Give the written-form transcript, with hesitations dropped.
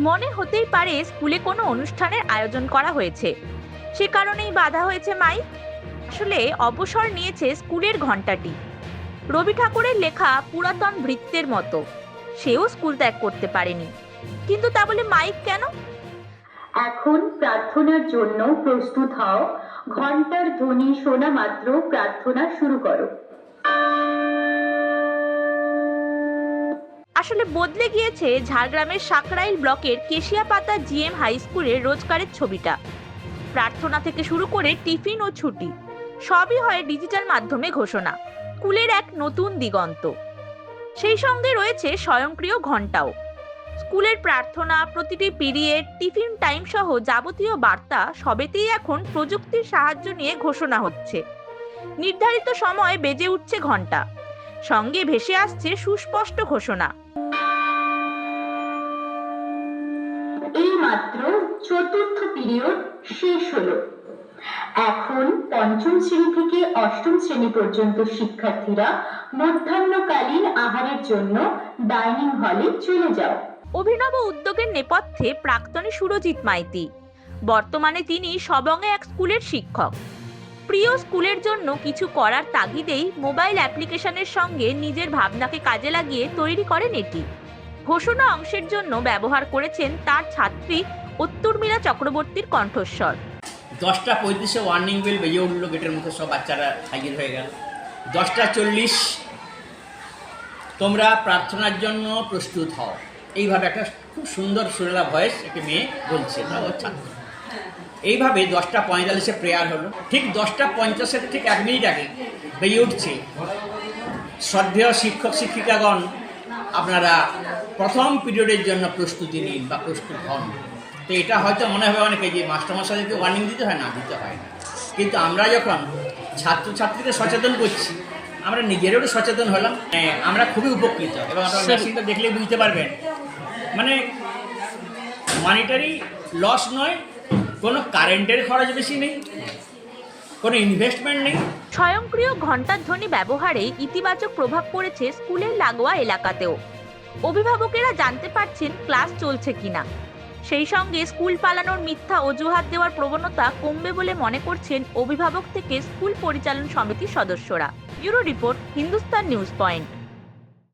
মনে হতেই পারে স্কুলে কোনো অনুষ্ঠানের আয়োজন করা হয়েছে, সে কারণেই বাধা হয়েছে মাইক। আসলে অবসর নিয়েছে স্কুলের ঘন্টাটি। রবি ঠাকুরের লেখা পুরাতন বৃত্তের মতো, সেও স্কুল ত্যাগ করতে পারেনি, কিন্তু তা বলে মাইক কেন? এখন প্রার্থনার জন্য প্রস্তুত হও। ঘন্টার ধ্বনি শোনা মাত্র প্রার্থনা শুরু করো। আসলে বদলে গিয়েছে ঝাড়গ্রামের সাকরাইল ব্লকের কেশিয়াপাতা জিএম হাই স্কুলের রোজকারের ছবিটা। প্রার্থনা থেকে শুরু করে টিফিন ও ছুটি সবই হয় ডিজিটাল মাধ্যমে ঘোষণা। স্কুলের এক নতুন দিগন্ত। সেই সঙ্গে রয়েছে স্বয়ংক্রিয় ঘণ্টাও। স্কুলের প্রার্থনা, প্রতিটি পিরিয়ড, টিফিন টাইম সহ যাবতীয় বার্তা সবেতেই এখন প্রযুক্তির সাহায্য নিয়ে ঘোষণা হচ্ছে। নির্ধারিত সময়ে বেজে উঠছে ঘণ্টা, সঙ্গে ভেসে আসছে সুস্পষ্ট ঘোষণা। এই মাত্র চতুর্থ পিরিয়ড শেষ হলো। এখন পঞ্চম শ্রেণী থেকে অষ্টম শ্রেণী পর্যন্ত শিক্ষার্থীরা মধ্যাহ্নকালীন আহারের জন্য ডাইনিং হলে চলে যাও। অভিনব উদ্যোগের নেপথ্যে প্রাক্তনী সুরজিৎ মাইতি। বর্তমানে তিনি সবংয়ে এক স্কুলের শিক্ষক। প্রিয় স্কুলের জন্য কিছু করার তাগিদেই মোবাইল অ্যাপ্লিকেশনের সঙ্গে নিজের ভাবনাকে কাজে লাগিয়ে তৈরি করেন এটি। ঘোষণা অংশের জন্য ব্যবহার করেছেন তার ছাত্রী উত্তরমীরা চক্রবর্তীর কণ্ঠস্বর। 10:35 ওয়ার্নিং বেল বেজে উঠল, গেটের মুখে সব বাচ্চারা হাজির হয়ে গেল। 10:40 তোমরা প্রার্থনার জন্য প্রস্তুত হও। এইভাবে একটা খুব সুন্দর সুরেলা ভয়েস একটি মেয়ে বলছে, ওর ছাত্র। এইভাবে 10:45 প্রেয়ার হলো। ঠিক 10:50 ঠিক 1 মিনিট আগে বেজে উঠছে, শ্রদ্ধেয় শিক্ষক শিক্ষিকাগণ, আপনারা প্রথম পিরিয়ডের জন্য প্রস্তুতি নিন বা প্রস্তুত হন। তো এটা হয়তো মনে হবে অনেকে যে মাস্টারমশাইকে ওয়ার্নিং দিতে হয় না, দিতে হয় না। কিন্তু আমরা যখন ছাত্রছাত্রীকে সচেতন করছি, আমরা নিজেরও একটু সচেতন হলাম। আমরা খুবই উপকৃত এবং আপনারা মেশিনটা দেখলেই বুঝতে পারবেন, মানে মনিটারি লস নয়, কোনো কারেন্টের খরচ বেশি নেই, কোনো ইনভেস্টমেন্ট নেই। স্বয়ংক্রিয় ঘণ্টার ধ্বনি ব্যবহারে ইতিবাচক প্রভাব পড়েছে স্কুলের লাগোয়া এলাকাতেও। অভিভাবকেরা জানতে পারছেন ক্লাস চলছে কিনা। সেই সঙ্গে স্কুল পালানোর মিথ্যা অজুহাত দেওয়ার প্রবণতা কমবে বলে মনে করছেন অভিভাবক থেকে স্কুল পরিচালন সমিতির সদস্যরা। Bureau report, Hindustan news point.